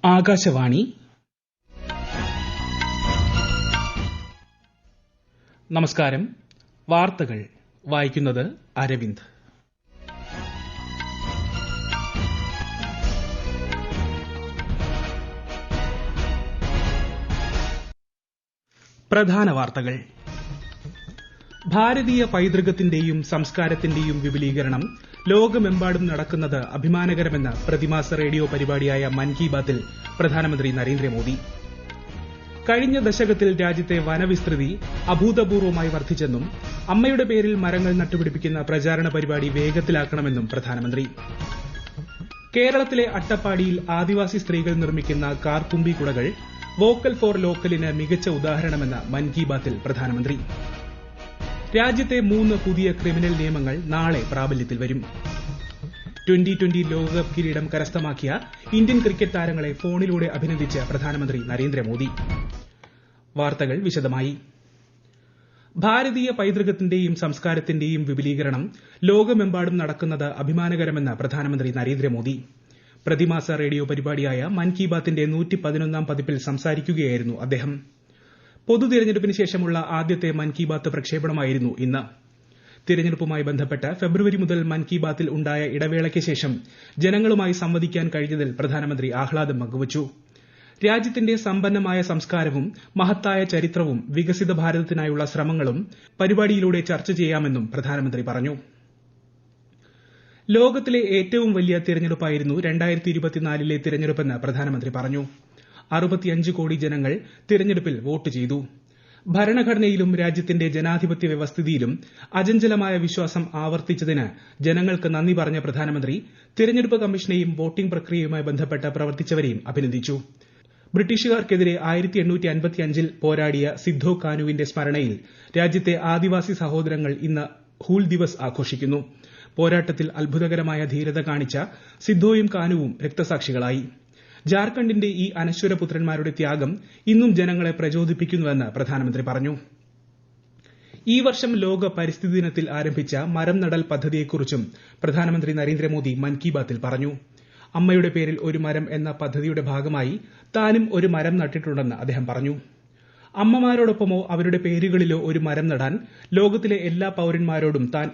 ആകാശവാണി. നമസ്കാരം. വാർത്തകൾ വായിക്കുന്നത് അരവിന്ദ്. പ്രധാന വാർത്തകൾ. ഭാരതീയ പൈതൃകത്തിന്റെയും സംസ്കാരത്തിന്റെയും വിപുലീകരണം ലോകമെമ്പാടും നടക്കുന്നത് അഭിമാനകരമെന്ന് പ്രതിമാസ റേഡിയോ പരിപാടിയായ മൻ കി ബാത്തിൽ പ്രധാനമന്ത്രി നരേന്ദ്രമോദി. കഴിഞ്ഞ ദശകത്തിൽ രാജ്യത്തെ വനവിസ്തൃതി അഭൂതപൂർവ്വമായി വർദ്ധിച്ചെന്നും അമ്മയുടെ പേരിൽ മരങ്ങൾ നട്ടുപിടിപ്പിക്കുന്ന പ്രചാരണ പരിപാടി വേഗത്തിലാക്കണമെന്നും പ്രധാനമന്ത്രി. കേരളത്തിലെ അട്ടപ്പാടിയിൽ ആദിവാസി സ്ത്രീകൾ നിർമ്മിക്കുന്ന കാർത്തുമ്പി കുടകൾ വോക്കൽ ഫോർ ലോക്കലിന് മികച്ച ഉദാഹരണമെന്ന് മൻ കി ബാത്തിൽ പ്രധാനമന്ത്രി. രാജ്യത്തെ 3 പുതിയ ക്രിമിനൽ നിയമങ്ങൾ നാളെ പ്രാബല്യത്തിൽ വരും. ട്വന്റി ലോകകപ്പ് കിരീടം കരസ്ഥമാക്കിയ ഇന്ത്യൻ ക്രിക്കറ്റ് താരങ്ങളെ ഫോണിലൂടെ അഭിനന്ദിച്ച് പ്രധാനമന്ത്രി നരേന്ദ്രമോദി. വാർത്തകൾ വിശദമായി. ഭാരതീയ പൈതൃകത്തിന്റെയും സംസ്കാരത്തിന്റെയും വിപുലീകരണം ലോകമെമ്പാടും നടക്കുന്നത് അഭിമാനകരമെന്ന് പ്രധാനമന്ത്രി നരേന്ദ്രമോദി. പ്രതിമാസ റേഡിയോ പരിപാടിയായ മൻ കി ബാത്തിന്റെ 111ാം പതിപ്പിൽ സംസാരിക്കുകയായിരുന്നു അദ്ദേഹം. പൊതു തിരഞ്ഞെടുപ്പിന് ശേഷമുള്ള ആദ്യത്തെ മൻ കി ബാത്ത് പ്രക്ഷേപണമായിരുന്നു ഇന്ന്. തിരഞ്ഞെടുപ്പുമായി ബന്ധപ്പെട്ട് ഫെബ്രുവരി മുതൽ മൻ കി ബാത്തിൽ ഉണ്ടായ ഇടവേളയ്ക്ക് ശേഷം ജനങ്ങളുമായി സംവദിക്കാൻ കഴിഞ്ഞതിൽ പ്രധാനമന്ത്രി ആഹ്ലാദം പങ്കുവച്ചു. രാജ്യത്തിന്റെ സമ്പന്നമായ സംസ്കാരവും മഹത്തായ ചരിത്രവും വികസിത ഭാരതത്തിനായുള്ള ശ്രമങ്ങളും പരിപാടിയിലൂടെ ചർച്ച ചെയ്യാമെന്നും പ്രധാനമന്ത്രി പറഞ്ഞു. ലോകത്തിലെ ഏറ്റവും വലിയ തിരഞ്ഞെടുപ്പായിരുന്നു 2024ലെ തിരഞ്ഞെടുപ്പെന്ന് പ്രധാനമന്ത്രി പറഞ്ഞു. 65 കോടി ജനങ്ങൾ തിരഞ്ഞെടുപ്പിൽ വോട്ട് ചെയ്തു. ഭരണഘടനയിലും രാജ്യത്തിന്റെ ജനാധിപത്യ വ്യവസ്ഥിതിയിലും അചഞ്ചലമായ വിശ്വാസം ആവർത്തിച്ചതിന് ജനങ്ങൾക്ക് നന്ദി പറഞ്ഞ പ്രധാനമന്ത്രി തിരഞ്ഞെടുപ്പ് കമ്മീഷനെയും വോട്ടിംഗ് പ്രക്രിയയുമായി ബന്ധപ്പെട്ട് പ്രവർത്തിച്ചവരെയും അഭിനന്ദിച്ചു. ബ്രിട്ടീഷുകാർക്കെതിരെ 1855ൽ പോരാടിയ സിദ്ധോ കാനുവിന്റെ സ്മരണയിൽ രാജ്യത്തെ ആദിവാസി സഹോദരങ്ങൾ ഇന്ന് ഹൂൽ ദിവസ് ആഘോഷിക്കുന്നു. പോരാട്ടത്തിൽ അത്ഭുതകരമായ ധീരത കാണിച്ച സിദ്ധോയും കാനുവും രക്തസാക്ഷികളായി. ജാർഖണ്ഡിന്റെ ഈ അനശ്വര പുത്രന്മാരുടെ ത്യാഗം ഇന്നും ജനങ്ങളെ പ്രചോദിപ്പിക്കുന്നുവെന്ന് പ്രധാനമന്ത്രി പറഞ്ഞു. ഈ വർഷം ലോക പരിസ്ഥിതി ദിനത്തിൽ ആരംഭിച്ച മരം നടൽ പദ്ധതിയെക്കുറിച്ചും പ്രധാനമന്ത്രി നരേന്ദ്രമോദി മൻ കി ബാത്തിൽ പറഞ്ഞു. അമ്മയുടെ പേരിൽ ഒരു മരം എന്ന പദ്ധതിയുടെ ഭാഗമായി താനും ഒരു മരം നട്ടിട്ടുണ്ടെന്ന് അദ്ദേഹം പറഞ്ഞു. അമ്മമാരോടൊപ്പമോ അവരുടെ പേരുകളിലോ ഒരു മരം നടാൻ ലോകത്തിലെ എല്ലാ പൌരന്മാരോടും താൻ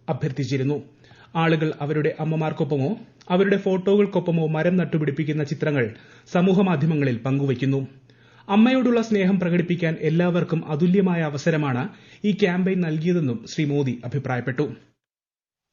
അഭ്യർത്ഥിച്ചിരുന്നു. ആളുകൾ അവരുടെ അമ്മമാർക്കൊപ്പമോ അവരുടെ ഫോട്ടോകൾക്കൊപ്പമോ മരം നട്ടുപിടിപ്പിക്കുന്ന ചിത്രങ്ങൾ സമൂഹമാധ്യമങ്ങളിൽ പങ്കുവയ്ക്കുന്നു. അമ്മയോടുള്ള സ്നേഹം പ്രകടിപ്പിക്കാൻ എല്ലാവർക്കും അതുല്യമായ അവസരമാണ് ഈ ക്യാമ്പയിൻ നൽകിയതെന്നും ശ്രീ മോദി അഭിപ്രായപ്പെട്ടു.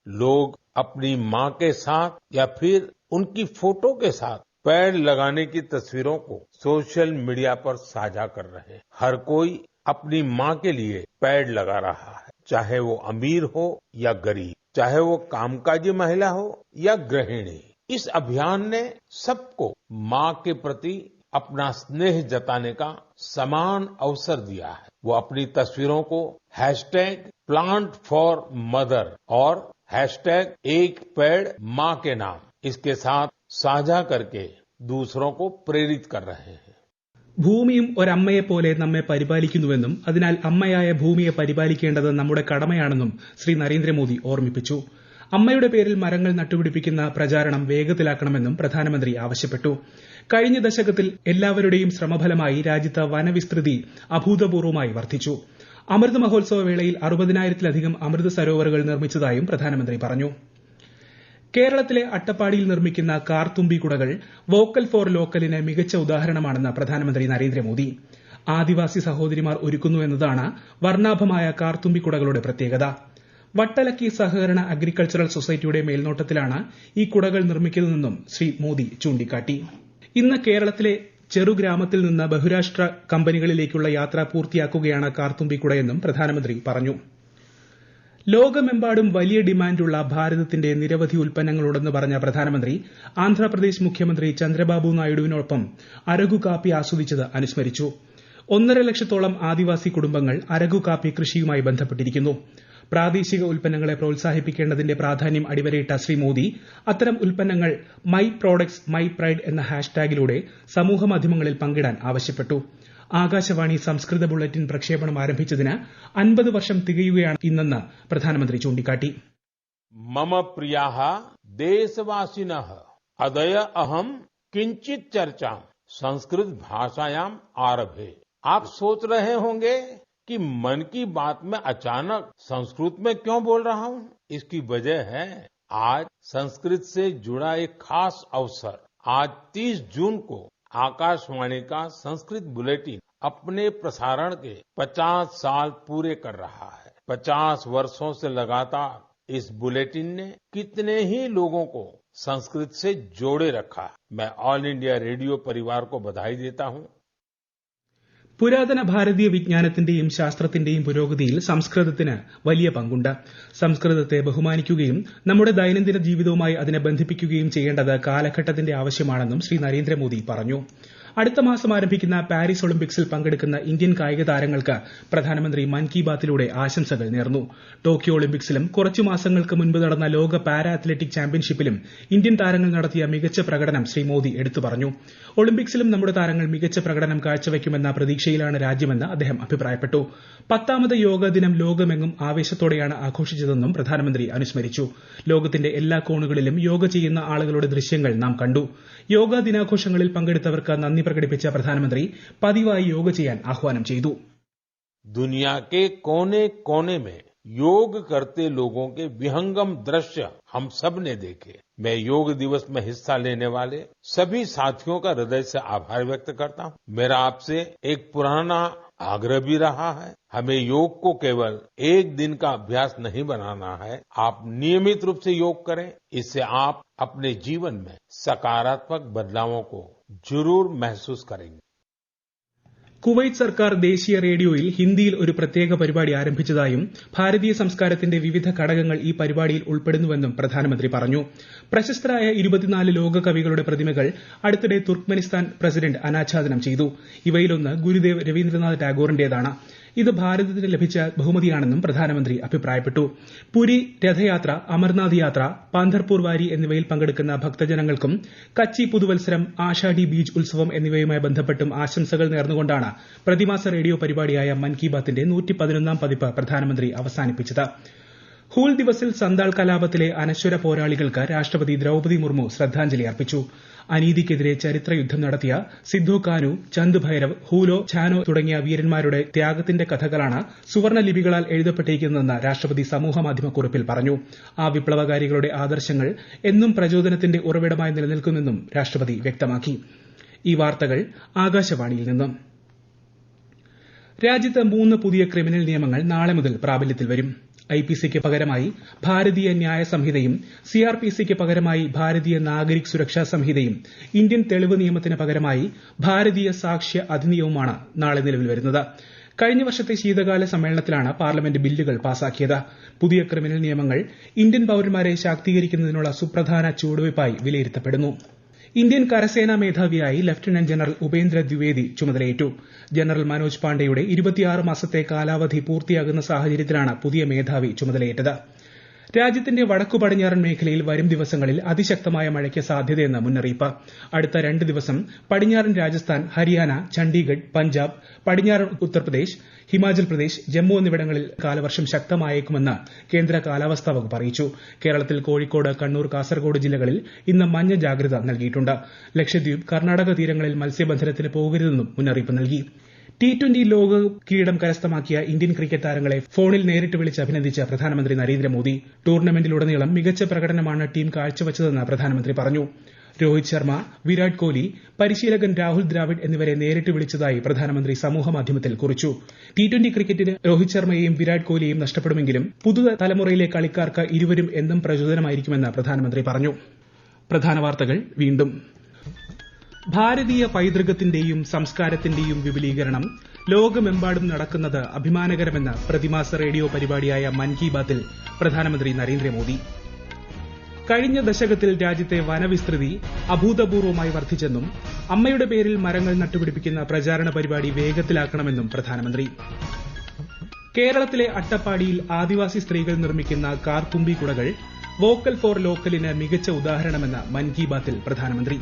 लोग अपनी मां के साथ या फिर उनकी फोटो के साथ पेड़ लगाने की तस्वीरों को सोशल मीडिया पर साझा कर रहे हैं. हर कोई अपनी मां के लिए पेड़ लगा रहा है, चाहे वो अमीर हो या गरीब, चाहे वो कामकाजी महिला हो या गृहिणी. इस अभियान ने सबको मां के प्रति अपना स्नेह जताने का समान अवसर दिया है. वो अपनी तस्वीरों को #PlantForMother और #एक पेड़ मां के नाम इसके साथ साझा करके दूसरों को प्रेरित कर रहे हैं. ഭൂമിയും ഒരമ്മയെപ്പോലെ നമ്മെ പരിപാലിക്കുന്നുവെന്നും അതിനാൽ അമ്മയായ ഭൂമിയെ പരിപാലിക്കേണ്ടത് നമ്മുടെ കടമയാണെന്നും ശ്രീ നരേന്ദ്രമോദി ഓർമ്മിപ്പിച്ചു. അമ്മയുടെ പേരിൽ മരങ്ങൾ നട്ടുപിടിപ്പിക്കുന്ന പ്രചാരണം വേഗത്തിലാക്കണമെന്നും പ്രധാനമന്ത്രി ആവശ്യപ്പെട്ടു. കഴിഞ്ഞ ദശകത്തിൽ എല്ലാവരുടെയും ശ്രമഫലമായി രാജ്യത്ത് വനവിസ്തൃതി അഭൂതപൂർവ്വമായി വർദ്ധിച്ചു. അമൃത് മഹോത്സവ വേളയിൽ 60,000-ലധികം അമൃത് സരോവറുകൾ നിർമ്മിച്ചതായും പ്രധാനമന്ത്രി പറഞ്ഞു. കേരളത്തിലെ അട്ടപ്പാടിയിൽ നിർമ്മിക്കുന്ന കാർത്തുമ്പി കുടകൾ വോക്കൽ ഫോർ ലോക്കലിന് മികച്ച ഉദാഹരണമാണെന്ന് പ്രധാനമന്ത്രി നരേന്ദ്രമോദി. ആദിവാസി സഹോദരിമാർ ഒരുക്കുന്നു എന്നതാണ് വർണ്ണാഭമായ കാർത്തുമ്പി കുടകളുടെ പ്രത്യേകത. വട്ടലക്കി സഹകരണ അഗ്രികൾച്ചറൽ സൊസൈറ്റിയുടെ മേൽനോട്ടത്തിലാണ് ഈ കുടകൾ നിർമ്മിക്കുന്നതെന്നും ശ്രീ മോദി ചൂണ്ടിക്കാട്ടി. ഇന്ന് കേരളത്തിലെ ചെറുഗ്രാമത്തിൽ നിന്ന് ബഹുരാഷ്ട്ര കമ്പനികളിലേക്കുള്ള യാത്ര പൂർത്തിയാക്കുകയാണ് കാർത്തുമ്പി കുടയെന്നും പ്രധാനമന്ത്രി പറഞ്ഞു. ലോകമെമ്പാടും വലിയ ഡിമാൻഡുള്ള ഭാരതത്തിന്റെ നിരവധി ഉൽപ്പന്നങ്ങളുണ്ടെന്ന് പറഞ്ഞ പ്രധാനമന്ത്രി ആന്ധ്രാപ്രദേശ് മുഖ്യമന്ത്രി ചന്ദ്രബാബു നായിഡുവിനൊപ്പം അരകു കാപ്പി ആസ്വദിച്ചത് അനുസ്മരിച്ചു. 1.5 ലക്ഷത്തോളം ആദിവാസി കുടുംബങ്ങൾ അരകു കാപ്പി കൃഷിയുമായി ബന്ധപ്പെട്ടിരിക്കുന്നു. പ്രാദേശിക ഉൽപ്പന്നങ്ങളെ പ്രോത്സാഹിപ്പിക്കേണ്ടതിന്റെ പ്രാധാന്യം അടിവരയിട്ട ശ്രീ മോദി അത്തരം ഉൽപ്പന്നങ്ങൾ മൈ പ്രോഡക്ട്സ് മൈ പ്രൈഡ് എന്ന ഹാഷ്ടാഗിലൂടെ സമൂഹമാധ്യമങ്ങളിൽ പങ്കിടാൻ ആവശ്യപ്പെട്ടു. ആകാശവാണി സംസ്കൃത ബുള്ളറ്റിൻ പ്രക്ഷേപണം ആരംഭിച്ചതിന് 50 വർഷം തികയുകയാണ് ഇന്നെന്ന് പ്രധാനമന്ത്രി ചൂണ്ടിക്കാട്ടി. मम प्रियाः देशवासिनः अदय अहम् किंचित चर्चा संस्कृत भाषायाम आरभे। आप सोच रहे होंगे कि मन की बात में अचानक संस्कृत में क्यों बोल रहा हूं? इसकी वजह है आज संस्कृत से जुड़ा एक खास अवसर। आज 30 जून को आकाशवाणी का संस्कृत बुलेटिन अपने प्रसारण के 50 साल पूरे कर रहा है। 50 वर्षों से लगातार इस बुलेटिन ने कितने ही लोगों को संस्कृत से जोड़े रखा। मैं ऑल इंडिया रेडियो परिवार को बधाई देता हूं। പുരാതന ഭാരതീയ വിജ്ഞാനത്തിന്റെയും ശാസ്ത്രത്തിന്റെയും പുരോഗതിയിൽ സംസ്കൃതത്തിന് വലിയ പങ്കുണ്ട്. സംസ്കൃതത്തെ ബഹുമാനിക്കുകയും നമ്മുടെ ദൈനംദിന ജീവിതവുമായി അതിനെ ബന്ധിപ്പിക്കുകയും ചെയ്യേണ്ടത് കാലഘട്ടത്തിന്റെ ആവശ്യമാണെന്നും ശ്രീ നരേന്ദ്രമോദി പറഞ്ഞു. അടുത്ത മാസം ആരംഭിക്കുന്ന പാരീസ് ഒളിമ്പിക്സിൽ പങ്കെടുക്കുന്ന ഇന്ത്യൻ കായിക താരങ്ങൾക്ക് പ്രധാനമന്ത്രി മൻ കി ബാത്തിലൂടെ ആശംസകൾ നേർന്നു. ടോക്കിയോ ഒളിമ്പിക്സിലും കുറച്ചു മാസങ്ങൾക്ക് മുൻപ് നടന്ന ലോക പാരാ അത്ലറ്റിക് ചാമ്പ്യൻഷിപ്പിലും ഇന്ത്യൻ താരങ്ങൾ നടത്തിയ മികച്ച പ്രകടനം ശ്രീ മോദി എടുത്തു പറഞ്ഞു. ഒളിമ്പിക്സിലും നമ്മുടെ താരങ്ങൾ മികച്ച പ്രകടനം കാഴ്ചവെക്കുമെന്ന പ്രതീക്ഷയിലാണ് രാജ്യമെന്ന് അദ്ദേഹം അഭിപ്രായപ്പെട്ടു. 10ാമത് യോഗ ദിനം ലോകമെങ്ങും ആവേശത്തോടെയാണ് ആഘോഷിച്ചതെന്നും പ്രധാനമന്ത്രി അനുസ്മരിച്ചു. ലോകത്തിന്റെ എല്ലാ കോണുകളിലും യോഗ ചെയ്യുന്ന ആളുകളുടെ ദൃശ്യങ്ങൾ നാം കണ്ടു. യോഗ ദിനാഘോഷങ്ങളിൽ പങ്കെടുത്തവർക്ക് നന്ദി പ്രകടിപ്പിച്ച പ്രധാനമന്ത്രി പതിവായി യോഗ ചെയ്യാൻ ആഹ്വാനം ചെയ്തു. दुनिया के कोने कोने में योग करते लोगों के विहंगम दृश्य हम सब ने देखे। मैं योग दिवस में हिस्सा लेने वाले सभी साथियों का हृदय से आभार व्यक्त करता हूं। मेरा आपसे एक पुराना आग्रह भी रहा है, हमें योग को केवल एक दिन का अभ्यास नहीं बनाना है। आप नियमित रूप से योग करें, इससे आप अपने जीवन में सकारात्मक बदलावों को जरूर महसूस करेंगे. കുവൈറ്റ് സർക്കാർ ദേശീയ റേഡിയോയിൽ ഹിന്ദിയിൽ ഒരു പ്രത്യേക പരിപാടി ആരംഭിച്ചതായും ഭാരതീയ സംസ്കാരത്തിന്റെ വിവിധ ഘടകങ്ങൾ ഈ പരിപാടിയിൽ ഉൾപ്പെടുന്നുവെന്നും പ്രധാനമന്ത്രി പറഞ്ഞു. പ്രശസ്തരായ 24 ലോക കവികളുടെ പ്രതിമകൾ അടുത്തിടെ തുർക്ക്മെനിസ്ഥാൻ പ്രസിഡന്റ് അനാച്ഛാദനം ചെയ്തു. ഇവയിലൊന്ന് ഗുരുദേവ് രവീന്ദ്രനാഥ് ടാഗോറിന്റേതാണ്. ഇത് ഭാരതത്തിന് ലഭിച്ച ബഹുമതിയാണെന്നും പ്രധാനമന്ത്രി അഭിപ്രായപ്പെട്ടു. പുരി രഥയാത്ര, അമർനാഥ് യാത്ര, പാന്ധർപൂർ വാരി എന്നിവയിൽ പങ്കെടുക്കുന്ന ഭക്തജനങ്ങൾക്കും കച്ചി പുതുവത്സരം, ആഷാഢി ബീജ് ഉത്സവം എന്നിവയുമായി ബന്ധപ്പെട്ടും ആശംസകൾ നേർന്നുകൊണ്ടാണ് പ്രതിമാസ റേഡിയോ പരിപാടിയായ മൻ കി ബാത്തിന്റെ 111ാം പതിപ്പ് പ്രധാനമന്ത്രി അവസാനിപ്പിച്ചത്. ഹൂൽ ദിവസിൽ സന്താൾ കലാപത്തിലെ അനശ്വര പോരാളികൾക്ക് രാഷ്ട്രപതി ദ്രൌപദി മുർമു ശ്രദ്ധാഞ്ജലി അർപ്പിച്ചു. അനീതിക്കെതിരെ ചരിത്രയുദ്ധം നടത്തിയ സിദ്ധോ കാനു, ചന്ദ് ഭൈരവ്, ഹൂലോ ഛാനോ തുടങ്ങിയ വീരന്മാരുടെ ത്യാഗത്തിന്റെ കഥകളാണ് സുവർണ്ണ ലിപികളാൽ എഴുതപ്പെട്ടിരിക്കുന്നതെന്ന് രാഷ്ട്രപതി സമൂഹമാധ്യമക്കുറിപ്പിൽ പറഞ്ഞു. ആ വിപ്ലവകാരികളുടെ ആദർശങ്ങൾ എന്നും പ്രചോദനത്തിന്റെ ഉറവിടമായി നിലനിൽക്കുമെന്നും രാഷ്ട്രപതി വ്യക്തമാക്കി. ഈ വാർത്തകൾ ആകാശവാണിയിൽ നിന്നും. രാജ്യത്ത് 3 പുതിയ ക്രിമിനൽ നിയമങ്ങൾ നാളെ മുതൽ പ്രാബല്യത്തിൽ വരും. ഐപിസിക്ക് പകരമായി ഭാരതീയ ന്യായ സംഹിതയും സിആർപിസിക്ക് പകരമായി ഭാരതീയ നാഗരിക് സുരക്ഷാ സംഹിതയും ഇന്ത്യൻ തെളിവ് നിയമത്തിന് പകരമായി ഭാരതീയ സാക്ഷ്യ അധിനിയമവുമാണ് നാളെ നിലവിൽ വരുന്നത്. കഴിഞ്ഞ വർഷത്തെ ശീതകാല സമ്മേളനത്തിലാണ് പാർലമെന്റ് ബില്ലുകൾ പാസാക്കിയത്. പുതിയ ക്രിമിനൽ നിയമങ്ങൾ ഇന്ത്യൻ പൌരന്മാരെ ശാക്തീകരിക്കുന്നതിനുള്ള സുപ്രധാന ചുവടുവയ്പായി വിലയിരുത്തപ്പെടുന്നു. ഇന്ത്യൻ കരസേനാ മേധാവിയായി ലഫ്റ്റനന്റ് ജനറൽ ഉപേന്ദ്ര ദ്വിവേദി ചുമതലയേറ്റു. ജനറൽ മനോജ് പാണ്ഡെയുടെ 26 മാസത്തെ കാലാവധി പൂർത്തിയാകുന്ന സാഹചര്യത്തിലാണ് പുതിയ മേധാവി ചുമതലയേറ്റത്. രാജ്യത്തിന്റെ വടക്കു പടിഞ്ഞാറൻ മേഖലയിൽ വരും ദിവസങ്ങളിൽ അതിശക്തമായ മഴയ്ക്ക് സാധ്യതയെന്ന് മുന്നറിയിപ്പ്. അടുത്ത 2 ദിവസം പടിഞ്ഞാറൻ രാജസ്ഥാൻ, ഹരിയാന, ചണ്ഡീഗഡ്, പഞ്ചാബ്, പടിഞ്ഞാറൻ ഉത്തർപ്രദേശ്, ഹിമാചൽ പ്രദേശ്, ജമ്മു എന്നിവിടങ്ങളിൽ കാലവർഷം ശക്തമായേക്കുമെന്ന് കേന്ദ്ര കാലാവസ്ഥാ വകുപ്പ് അറിയിച്ചു. കേരളത്തിൽ കോഴിക്കോട്, കണ്ണൂർ, കാസർഗോഡ് ജില്ലകളിൽ ഇന്ന് മഞ്ഞ ജാഗ്രത നൽകിയിട്ടുണ്ട്. ലക്ഷദ്വീപ്, കർണാടക തീരങ്ങളിൽ മത്സ്യബന്ധനത്തിന് പോകരുതെന്നും മുന്നറിയിപ്പ് നൽകി. T20 ലോകകപ്പ് കിരീടം കരസ്ഥമാക്കിയ ഇന്ത്യൻ ക്രിക്കറ്റ് താരങ്ങളെ ഫോണിൽ നേരിട്ട് വിളിച്ച് അഭിനന്ദിച്ച പ്രധാനമന്ത്രി നരേന്ദ്രമോദി. ടൂർണമെന്റിലുടനീളം മികച്ച പ്രകടനമാണ് ടീം കാഴ്ചവച്ചതെന്ന് പ്രധാനമന്ത്രി പറഞ്ഞു. രോഹിത് ശർമ്മ, വിരാട് കോഹ്ലി, പരിശീലകൻ രാഹുൽ ദ്രാവിഡ് എന്നിവരെ നേരിട്ട് വിളിച്ചതായി പ്രധാനമന്ത്രി സമൂഹമാധ്യമത്തിൽ കുറിച്ചു. T20 ക്രിക്കറ്റിന് രോഹിത് ശർമ്മയെയും വിരാട് കോഹ്ലിയെയും നഷ്ടപ്പെടുമെങ്കിലും പുതുതലമുറയിലെ കളിക്കാർക്ക് ഇരുവരും എന്നും പ്രചോദനമായിരിക്കുമെന്ന് പ്രധാനമന്ത്രി പറഞ്ഞു. പ്രധാന വാർത്തകൾ വീണ്ടും. ഭാരതീയ പൈതൃകത്തിന്റെയും സംസ്കാരത്തിന്റെയും വിപുലീകരണം ലോകമെമ്പാടും നടക്കുന്നത് അഭിമാനകരമെന്ന് പ്രതിമാസ റേഡിയോ പരിപാടിയായ മൻ കി ബാത്തിൽ പ്രധാനമന്ത്രി നരേന്ദ്രമോദി. കഴിഞ്ഞ ദശകത്തിൽ രാജ്യത്തെ വനവിസ്തൃതി അഭൂതപൂർവ്വമായി വർദ്ധിച്ചെന്നും അമ്മയുടെ പേരിൽ മരങ്ങൾ നട്ടുപിടിപ്പിക്കുന്ന പ്രചാരണ പരിപാടി വേഗത്തിലാക്കണമെന്നും പ്രധാനമന്ത്രി. കേരളത്തിലെ അട്ടപ്പാടിയിൽ ആദിവാസി സ്ത്രീകൾ നിർമ്മിക്കുന്ന കാർത്തുമ്പി കുടകൾ വോക്കൽ ഫോർ ലോക്കലിന് മികച്ച ഉദാഹരണമെന്ന് മൻ കി ബാത്തിൽ പ്രധാനമന്ത്രി.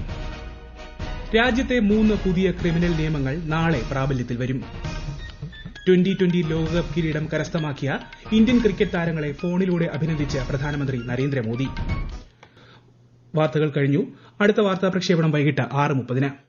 രാജ്യത്തെ 3 പുതിയ ക്രിമിനൽ നിയമങ്ങൾ നാളെ പ്രാബല്യത്തിൽ വരും. 2020 ലോകകപ്പ് കിരീടം കരസ്ഥമാക്കിയ ഇന്ത്യൻ ക്രിക്കറ്റ് താരങ്ങളെ ഫോണിലൂടെ അഭിനന്ദിച്ച് പ്രധാനമന്ത്രി നരേന്ദ്രമോദി. വാർത്തകൾ കഴിഞ്ഞു. അടുത്ത വാർത്താ പ്രക്ഷേപണം വൈകിട്ട് 6:30.